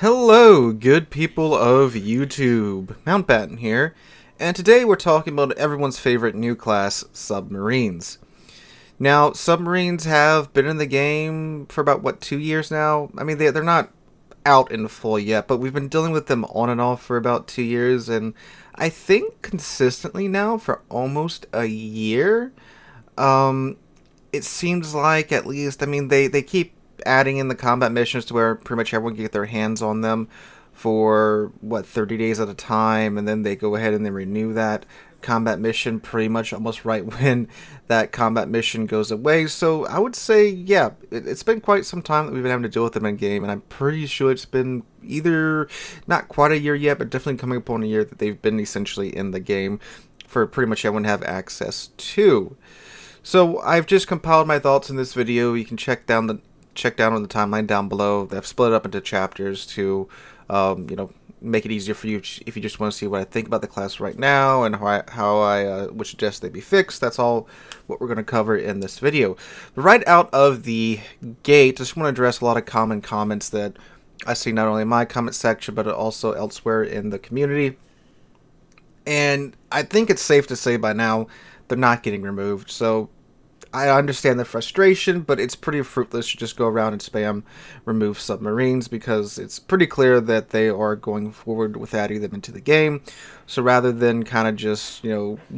Hello, good people of YouTube. Mountbatten here, and today we're talking about everyone's favorite new class, Submarines. Now, Submarines have been in the game for about, 2 years now? I mean, they're not out in full yet, but we've been dealing with them on and off for about 2 years, and I think consistently now for almost a year. Um, it seems like at least, I mean, they keep adding in the combat missions to where pretty much everyone can get their hands on them for 30 days at a time, and then they go ahead and they renew that combat mission pretty much almost right when that combat mission goes away. So I would say, yeah, it's been quite some time that we've been having to deal with them in game, and I'm pretty sure it's been either not quite a year yet, but definitely coming upon a year that they've been essentially in the game for pretty much everyone to have access to. So I've just compiled my thoughts in this video. You can check down on the timeline down below. I've split it up into chapters to, make it easier for you if you just want to see what I think about the class right now and how I would suggest they be fixed. That's all what we're going to cover in this video. But right out of the gate, I just want to address a lot of common comments that I see not only in my comment section but also elsewhere in the community. And I think it's safe to say by now they're not getting removed. So I understand the frustration, but it's pretty fruitless to just go around and spam remove submarines because it's pretty clear that they are going forward with adding them into the game. So rather than kind of just,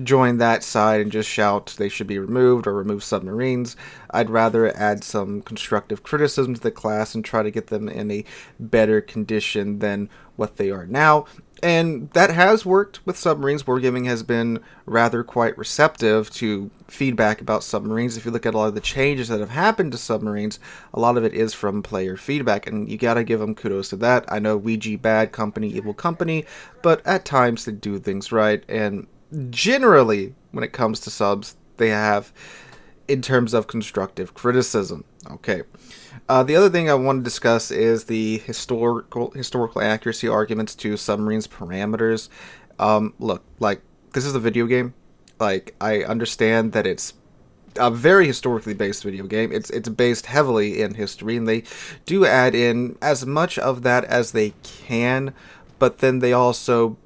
join that side and just shout they should be removed or remove submarines, I'd rather add some constructive criticism to the class and try to get them in a better condition than what they are now. And that has worked with submarines. Wargaming has been rather quite receptive to feedback about submarines. If you look at a lot of the changes that have happened to submarines, a lot of it is from player feedback, and you gotta give them kudos to that. I know Ouija bad company, evil company, but at times they do things right, and generally, when it comes to subs, they have in terms of constructive criticism. Okay. The other thing I want to discuss is the historical accuracy arguments to submarines parameters. Look, like, this is a video game. Like, I understand that it's a very historically based video game. It's based heavily in history, and they do add in as much of that as they can, but then they also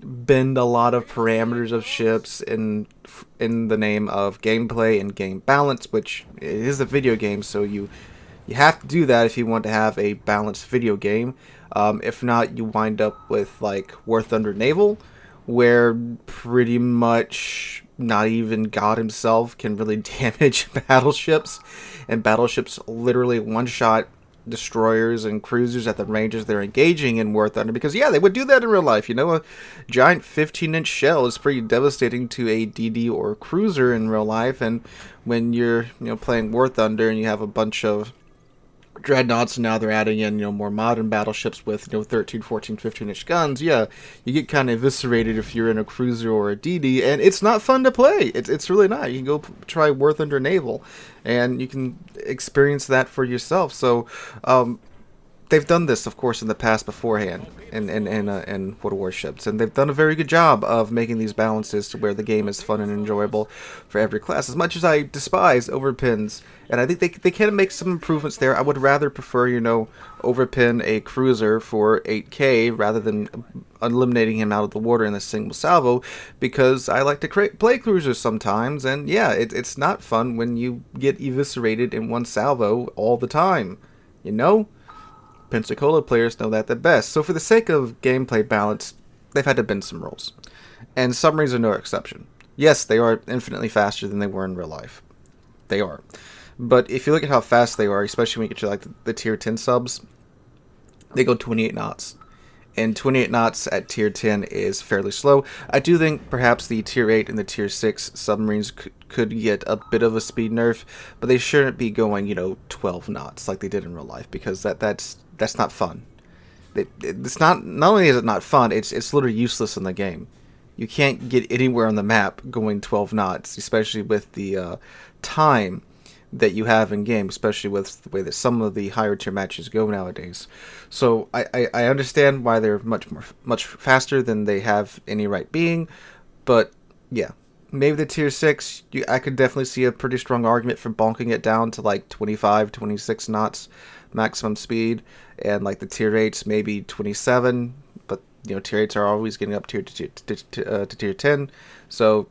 bend a lot of parameters of ships in the name of gameplay and game balance, which is a video game, so you have to do that if you want to have a balanced video game. If not, you wind up with like War Thunder Naval, where pretty much not even God himself can really damage battleships, and battleships literally one-shot destroyers and cruisers at the ranges they're engaging in War Thunder, because yeah, they would do that in real life. A giant 15-inch shell is pretty devastating to a DD or a cruiser in real life, and when you're playing War Thunder and you have a bunch of dreadnoughts, and now they're adding in more modern battleships with 13, 14, 15-inch guns, yeah, you get kind of eviscerated if you're in a cruiser or a DD, and it's not fun to play. It's really not. You can go try War Thunder Naval and you can experience that for yourself. So they've done this, of course, in the past beforehand in Warships, and they've done a very good job of making these balances to where the game is fun and enjoyable for every class. As much as I despise overpins, and I think they can make some improvements there, I would rather prefer, overpin a cruiser for 8k rather than eliminating him out of the water in a single salvo, because I like to play cruisers sometimes, and yeah, it's not fun when you get eviscerated in one salvo all the time, Pensacola players know that the best. So for the sake of gameplay balance, they've had to bend some rules. And submarines are no exception. Yes, they are infinitely faster than they were in real life. They are. But if you look at how fast they are, especially when you get to like the tier 10 subs, they go 28 knots. And 28 knots at tier 10 is fairly slow. I do think perhaps the tier 8 and the tier 6 submarines could get a bit of a speed nerf, but they shouldn't be going, 12 knots like they did in real life, because that's not fun. It's not only is it not fun, it's literally useless in the game. You can't get anywhere on the map going 12 knots, especially with the time that you have in game, especially with the way that some of the higher tier matches go nowadays. So I understand why they're much faster than they have any right being, but yeah, maybe the tier 6, I could definitely see a pretty strong argument for bonking it down to like 25, 26 knots maximum speed, and like the tier 8s maybe 27, but tier 8s are always getting up to tier 10, so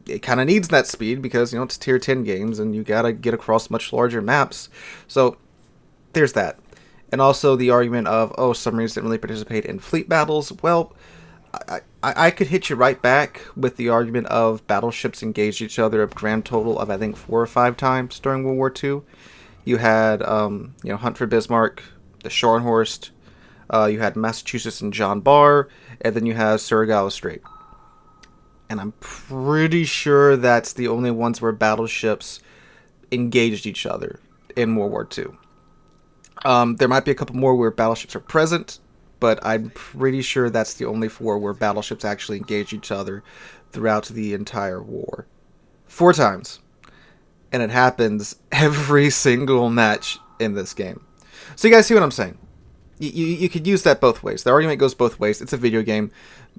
it kind of needs that speed because it's tier 10 games and you gotta get across much larger maps. So there's that. And also the argument of, oh, submarines didn't really participate in fleet battles. Well, I could hit you right back with the argument of battleships engaged each other a grand total of, I think, 4 or 5 times during World War II. You had, Hunt for Bismarck, the Scharnhorst, you had Massachusetts and John Barr, and then you have Surigao Strait. And I'm pretty sure that's the only ones where battleships engaged each other in World War II. There might be a couple more where battleships are present, but I'm pretty sure that's the only 4 where battleships actually engage each other throughout the entire war. 4 times. And it happens every single match in this game. So you guys see what I'm saying? You could use that both ways. The argument goes both ways. It's a video game.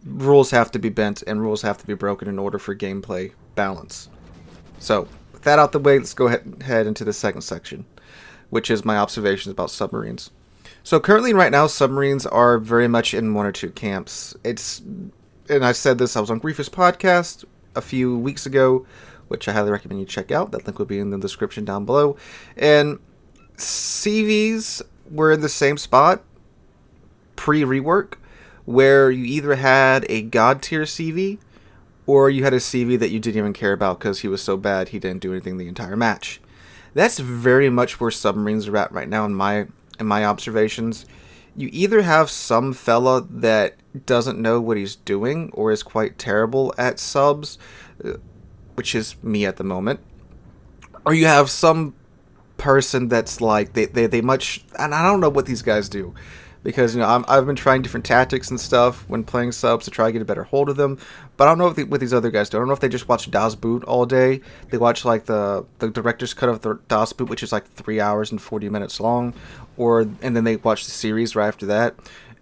Rules have to be bent and rules have to be broken in order for gameplay balance. So, with that out the way, let's go ahead into the second section, which is my observations about submarines. So currently right now, submarines are very much in 1 or 2 camps. And I said this, I was on Griefus podcast a few weeks ago, which I highly recommend you check out. That link will be in the description down below. And CVs were in the same spot pre-rework, where you either had a god tier CV or you had a CV that you didn't even care about because he was so bad he didn't do anything the entire match. That's very much where submarines are at right now in my observations. You either have some fella that doesn't know what he's doing or is quite terrible at subs, which is me at the moment, or you have some person that's like they much, and I don't know what these guys do, because I've been trying different tactics and stuff when playing subs to try to get a better hold of them, but I don't know what these other guys do. I don't know if they just watch Das Boot all day. They watch like the director's cut of the Das Boot, which is like 3 hours and 40 minutes long, and then they watch the series right after that,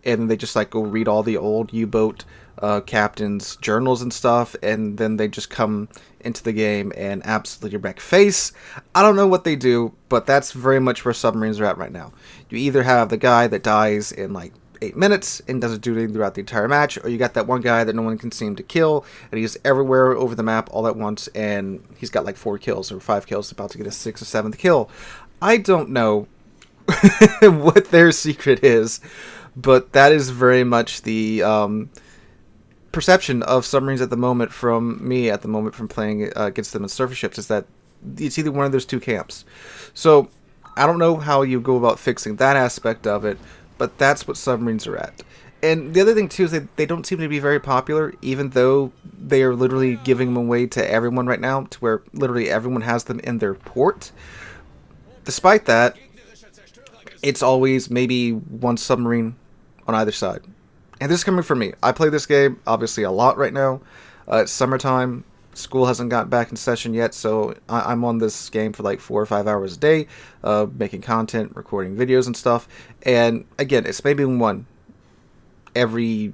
and then they just like go read all the old U-boat captains' journals and stuff, and then they just come into the game and absolutely wreck face. I don't know what they do, but that's very much where submarines are at right now. You either have the guy that dies in like 8 minutes and doesn't do anything throughout the entire match, or you got that one guy that no one can seem to kill, and he's everywhere over the map all at once, and he's got like 4 kills or 5 kills, about to get a 6th or 7th kill. I don't know what their secret is, but that is very much the perception of submarines at the moment from me at the moment from playing against them in surface ships, is that it's either one of those 2 camps. So I don't know how you go about fixing that aspect of it, but that's what submarines are at. And the other thing too is they don't seem to be very popular, even though they are literally giving them away to everyone right now, to where literally everyone has them in their port. Despite that, it's always maybe one submarine on either side. And this is coming from me. I play this game, obviously, a lot right now. It's summertime. School hasn't gotten back in session yet, so I'm on this game for like 4 or 5 hours a day, making content, recording videos and stuff. And again, it's maybe one every,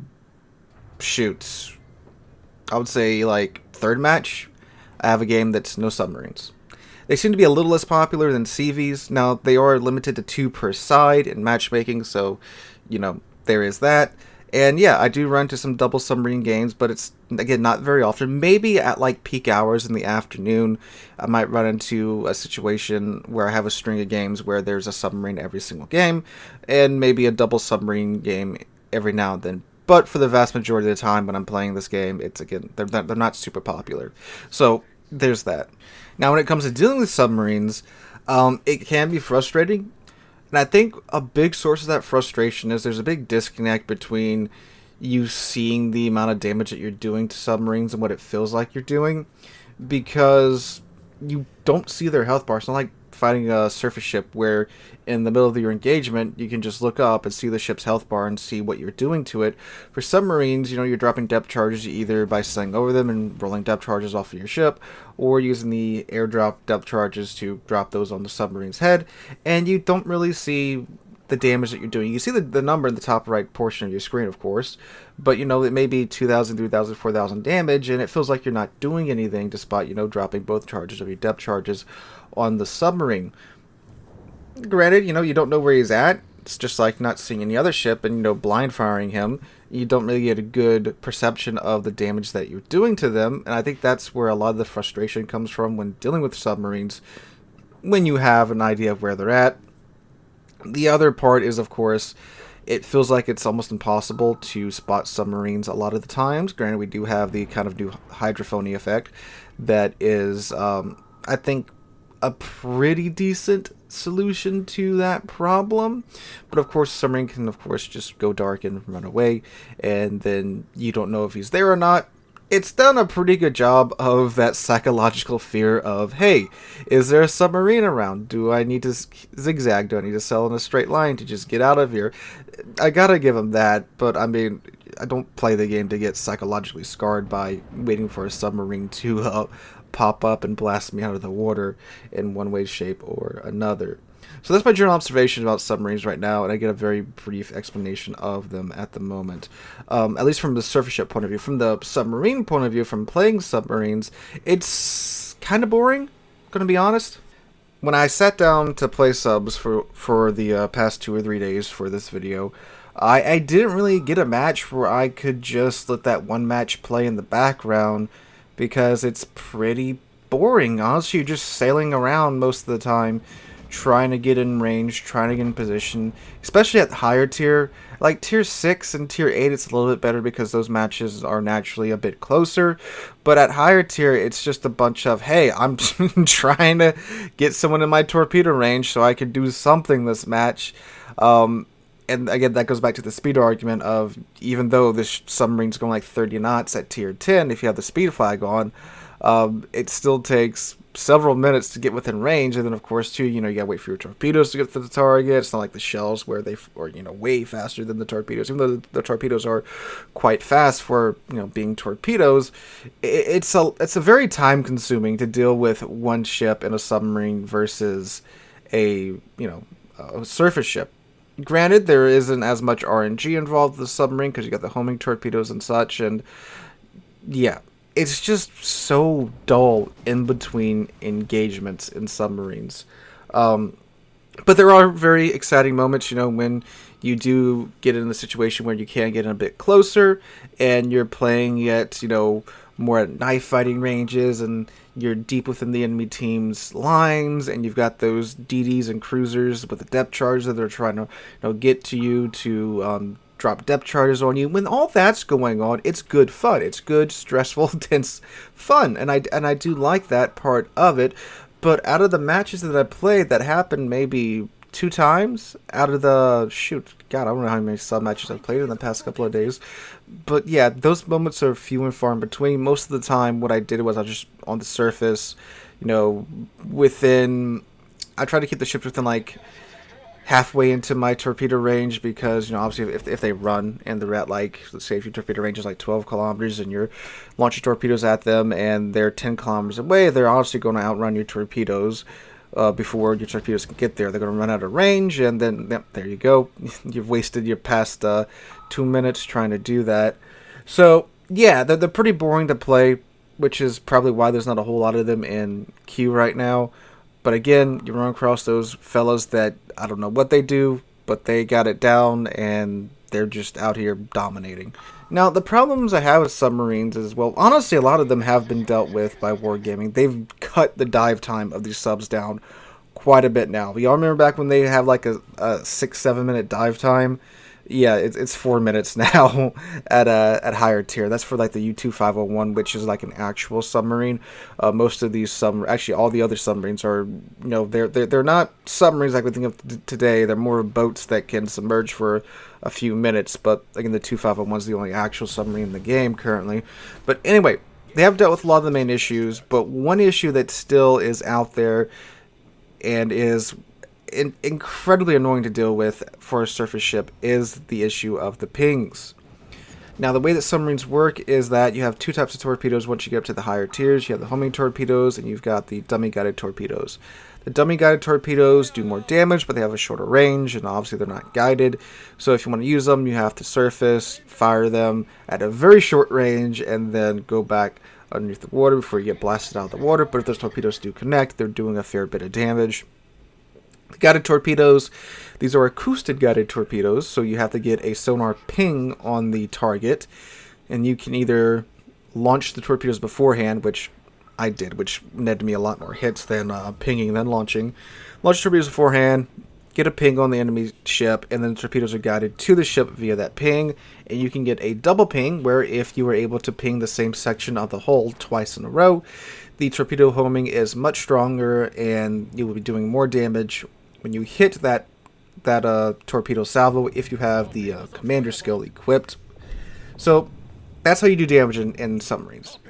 I would say like 3rd match, I have a game that's no submarines. They seem to be a little less popular than CVs. Now, they are limited to 2 per side in matchmaking, so, there is that. And yeah, I do run into some double submarine games, but it's, again, not very often. Maybe at like peak hours in the afternoon, I might run into a situation where I have a string of games where there's a submarine every single game, and maybe a double submarine game every now and then. But for the vast majority of the time when I'm playing this game, it's, again, they're not super popular. So there's that. Now, when it comes to dealing with submarines, it can be frustrating. And I think a big source of that frustration is there's a big disconnect between you seeing the amount of damage that you're doing to submarines and what it feels like you're doing, because you don't see their health bar. It's not like fighting a surface ship where in the middle of your engagement you can just look up and see the ship's health bar and see what you're doing to it. For submarines, you're dropping depth charges either by sailing over them and rolling depth charges off of your ship, or using the airdrop depth charges to drop those on the submarine's head, and you don't really see the damage that you're doing. You see the number in the top right portion of your screen, of course, but it may be 2,000, 3,000, 4,000 damage, and it feels like you're not doing anything despite dropping both charges of your depth charges on the submarine. Granted, you don't know where he's at, It's just like not seeing any other ship and, blind firing him. You don't really get a good perception of the damage that you're doing to them, and I think that's where a lot of the frustration comes from when dealing with submarines, when you have an idea of where they're at. The other part is, of course, it feels like it's almost impossible to spot submarines a lot of the times. Granted, we do have the kind of new hydrophony effect that is, I think, a pretty decent solution to that problem. But of course, submarine can, of course, just go dark and run away, and then you don't know if he's there or not. It's done a pretty good job of that psychological fear of, hey, is there a submarine around? Do I need to zigzag? Do I need to sail in a straight line to just get out of here? I gotta give them that, but I mean, I don't play the game to get psychologically scarred by waiting for a submarine to pop up and blast me out of the water in one way, shape, or another. So that's my general observation about submarines right now, and I get a very brief explanation of them at the moment. At least from the surface ship point of view. From the submarine point of view, from playing submarines, it's kind of boring, gonna be honest. When I sat down to play subs for the past 2 or 3 days for this video, I didn't really get a match where I could just let that one match play in the background, because it's pretty boring. Honestly, you're just sailing around most of the time, trying to get in range, trying to get in position, especially at higher tier. Like tier 6 and tier 8, it's a little bit better because those matches are naturally a bit closer. But at higher tier, it's just a bunch of, hey, I'm trying to get someone in my torpedo range so I can do something this match. And again, that goes back to the speed argument of, even though this submarine's going like 30 knots at tier 10, if you have the speed flag on, it still takes several minutes to get within range. And then, of course, too, you gotta wait for your torpedoes to get to the target. It's not like the shells where they are, way faster than the torpedoes. Even though the torpedoes are quite fast for, being torpedoes, it's a very time consuming to deal with one ship in a submarine versus a surface ship. Granted, there isn't as much RNG involved with the submarine because you got the homing torpedoes and such, and yeah, it's just so dull in between engagements in submarines. But there are very exciting moments, when you do get in the situation where you can get in a bit closer, and you're playing at, more at knife fighting ranges, and you're deep within the enemy team's lines, and you've got those DDs and cruisers with the depth charges that they're trying to get to you to drop depth charges on you. When all that's going on, it's good fun. It's good, stressful, tense fun, and I do like that part of it. But out of the matches that I played, that happened maybe 2 times out of the, I don't know how many sub matches I've played in the past couple of days. But yeah, those moments are few and far in between. Most of the time, what I did was I was just on the surface, I tried to keep the ships within like halfway into my torpedo range, because obviously if they run and they're at, like, let's say if your torpedo range is like 12 kilometers and you're launching torpedoes at them and they're 10 kilometers away, they're obviously going to outrun your torpedoes before your torpedoes can get there. They're going to run out of range, and then there you go. You've wasted your past 2 minutes trying to do that. So yeah, they're pretty boring to play, which is probably why there's not a whole lot of them in queue right now. But again, you run across those fellas that, I don't know what they do, but they got it down, and they're just out here dominating. Now, the problems I have with submarines is, well, honestly, a lot of them have been dealt with by Wargaming. They've cut the dive time of these subs down quite a bit now. Y'all remember back when they had like a 6-7 minute dive time? Yeah, it's 4 minutes now at higher tier. That's for like the U-2501, which is like an actual submarine. Most of these actually all the other submarines are, they're not submarines like we think of today. They're more boats that can submerge for a few minutes. But again, the 2501 is the only actual submarine in the game currently. But anyway, they have dealt with a lot of the main issues. But one issue that still is out there and is incredibly annoying to deal with for a surface ship is the issue of the pings. Now, the way that submarines work is that you have 2 types of torpedoes. Once you get up to the higher tiers, you have the homing torpedoes, and you've got the dummy guided torpedoes. The dummy guided torpedoes do more damage, but they have a shorter range, and obviously they're not guided. So if you want to use them, you have to surface, fire them at a very short range, and then go back underneath the water before you get blasted out of the water. But if those torpedoes do connect, they're doing a fair bit of damage. Guided torpedoes, these are acoustic guided torpedoes, so you have to get a sonar ping on the target, and you can either launch the torpedoes beforehand, which I did, which netted me a lot more hits than pinging, then launching. Launch torpedoes beforehand, get a ping on the enemy ship, and then the torpedoes are guided to the ship via that ping, and you can get a double ping, where if you were able to ping the same section of the hull twice in a row, the torpedo homing is much stronger, and you will be doing more damage when you hit that torpedo salvo if you have the commander skill equipped. So that's how you do damage in submarines.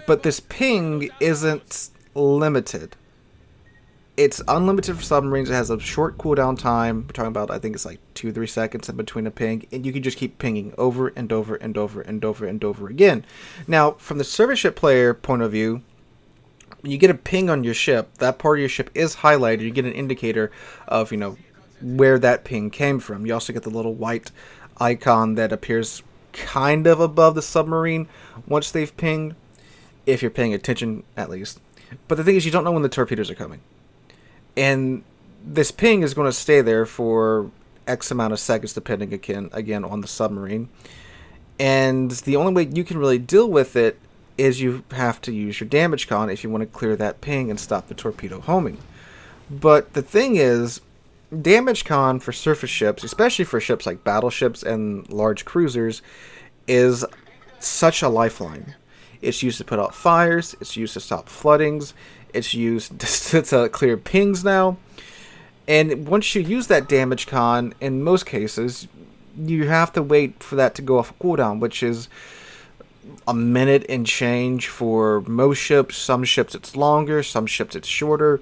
But this ping isn't limited. It's unlimited for submarines. It has a short cooldown time. We're talking about, I think it's like 2-3 seconds in between a ping, and you can just keep pinging over and over and over and over and over again. Now, from the surface ship player point of view, when you get a ping on your ship, that part of your ship is highlighted. You get an indicator of, where that ping came from. You also get the little white icon that appears kind of above the submarine once they've pinged, if you're paying attention at least. But the thing is, you don't know when the torpedoes are coming. And this ping is going to stay there for X amount of seconds, depending again on the submarine. And the only way you can really deal with it is you have to use your damage con if you want to clear that ping and stop the torpedo homing. But the thing is, damage con for surface ships, especially for ships like battleships and large cruisers, is such a lifeline. It's used to put out fires, it's used to stop floodings, it's used to clear pings now. And once you use that damage con, in most cases, you have to wait for that to go off cooldown, which is a minute and change for most ships. Some ships it's longer, some ships it's shorter.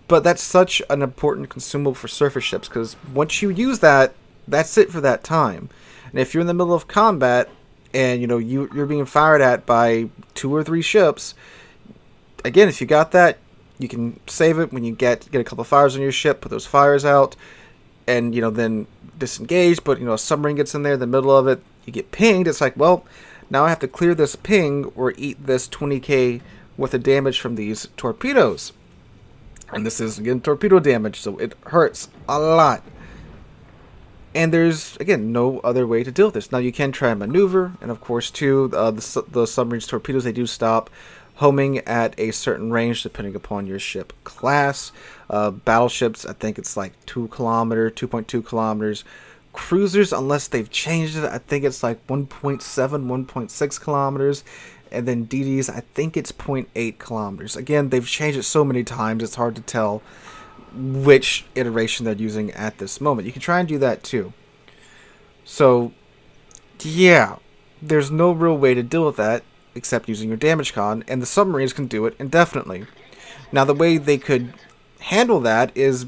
But that's such an important consumable for surface ships, because once you use that, that's it for that time. And if you're in the middle of combat, and you're being fired at by 2 or 3 ships, again, if you got that, you can save it when you get a couple of fires on your ship, put those fires out, and then disengage. But a submarine gets in there in the middle of it, you get pinged. It's like, well, now I have to clear this ping or eat this 20k worth of damage from these torpedoes. And this is, again, torpedo damage, so it hurts a lot. And there's, again, no other way to deal with this. Now, you can try and maneuver, and of course, too, the submarine's torpedoes, they do stop homing at a certain range depending upon your ship class. Battleships, I think it's like 2.2 kilometers. Cruisers, unless they've changed it, I think it's like 1.7, 1.6 kilometers. And then DDs, I think it's 0.8 kilometers. Again, they've changed it so many times, it's hard to tell which iteration they're using at this moment. You can try and do that too. So, yeah, there's no real way to deal with that except using your damage con, and the submarines can do it indefinitely. Now, the way they could handle that is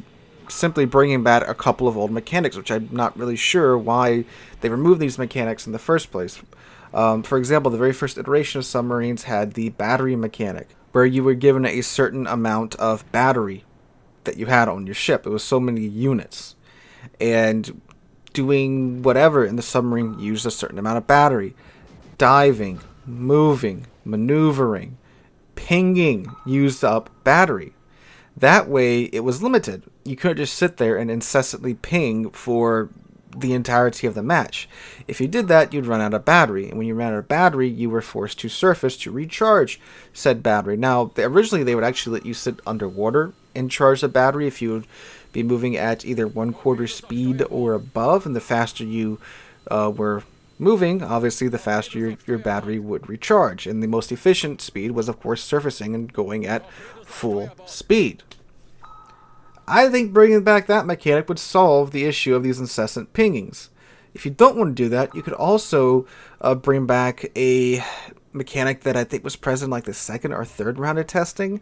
simply bringing back a couple of old mechanics, which I'm not really sure why they removed these mechanics in the first place. For example, the very first iteration of submarines had the battery mechanic, where you were given a certain amount of battery that you had on your ship. It was so many units, and doing whatever in the submarine used a certain amount of battery. Diving, moving, maneuvering, pinging used up battery. That way it was limited. You couldn't just sit there and incessantly ping for the entirety of the match. If you did that, you'd run out of battery, and when you ran out of battery, you were forced to surface to recharge said battery. Now, originally they would actually let you sit underwater and charge the battery if you would be moving at either 1/4 speed or above, and the faster you were moving, obviously the faster your battery would recharge, and the most efficient speed was, of course, surfacing and going at full speed. I think bringing back that mechanic would solve the issue of these incessant pingings. If you don't want to do that, you could also bring back a mechanic that I think was present like the second or third round of testing,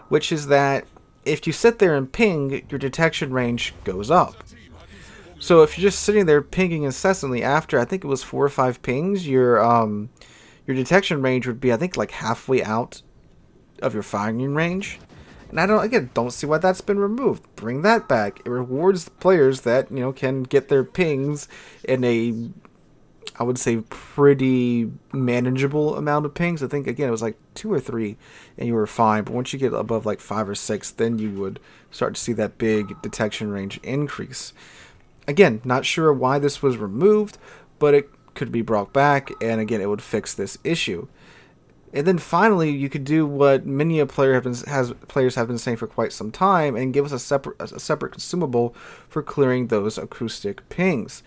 which is that if you sit there and ping, your detection range goes up. So if you're just sitting there pinging incessantly after, I think it was 4 or 5 pings, your detection range would be, I think, like halfway out of your firing range. And I don't see why that's been removed. Bring that back. It rewards the players that, can get their pings in a I would say, pretty manageable amount of pings. I think, again, it was like 2 or 3, and you were fine. But once you get above like 5 or 6, then you would start to see that big detection range increase. Again, not sure why this was removed, but it could be brought back, and again, it would fix this issue. And then finally, you could do what many a players have been saying for quite some time, and give us a separate consumable for clearing those acoustic pings.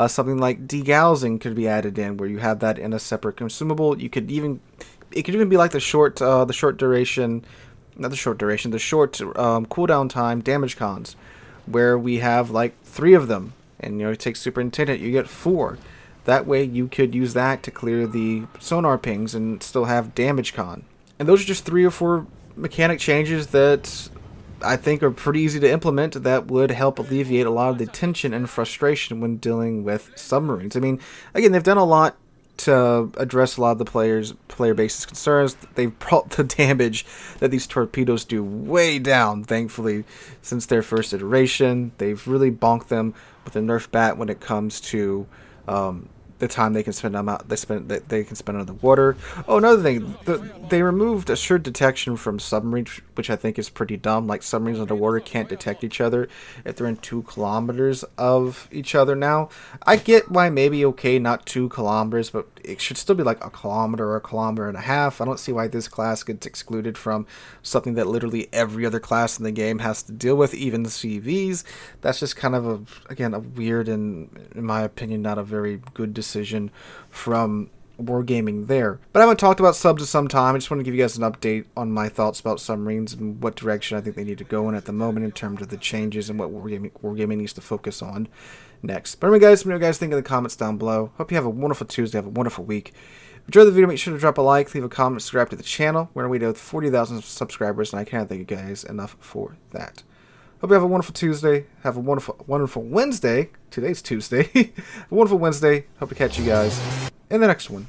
Something like degaussing could be added in, where you have that in a separate consumable. It could even be like the short duration, not the short duration, the short cooldown time damage cons, where we have like 3 of them, and you take Superintendent, you get 4. That way you could use that to clear the sonar pings and still have damage con. And those are just 3 or 4 mechanic changes that I think are pretty easy to implement that would help alleviate a lot of the tension and frustration when dealing with submarines. I mean, again, they've done a lot to address a lot of the player base's concerns. They've brought the damage that these torpedoes do way down, thankfully, since their first iteration. They've really bonked them with a nerf bat when it comes to the time they can spend they can spend on the water. Oh, another thing, they removed assured detection from submarines, which I think is pretty dumb. Like, submarines underwater can't detect each other if they're in 2 kilometers of each other now. I get why maybe, okay, not 2 kilometers, but it should still be like a kilometer or a kilometer and a half. I don't see why this class gets excluded from something that literally every other class in the game has to deal with, even the CVs. That's just kind of a weird and, in my opinion, not a very good decision from Wargaming there. But I haven't talked about subs in some time. I just want to give you guys an update on my thoughts about submarines and what direction I think they need to go in at the moment in terms of the changes and what Wargaming needs to focus on next. But anyway, guys, let me know what you guys think in the comments down below. Hope you have a wonderful Tuesday, have a wonderful week. If you enjoyed the video, make sure to drop a like, leave a comment, subscribe to the channel. We're on our way to 40,000 subscribers, and I can't thank you guys enough for that. Hope you have a wonderful Tuesday. Have a wonderful Wednesday. Today's Tuesday. A wonderful Wednesday. Hope to catch you guys in the next one.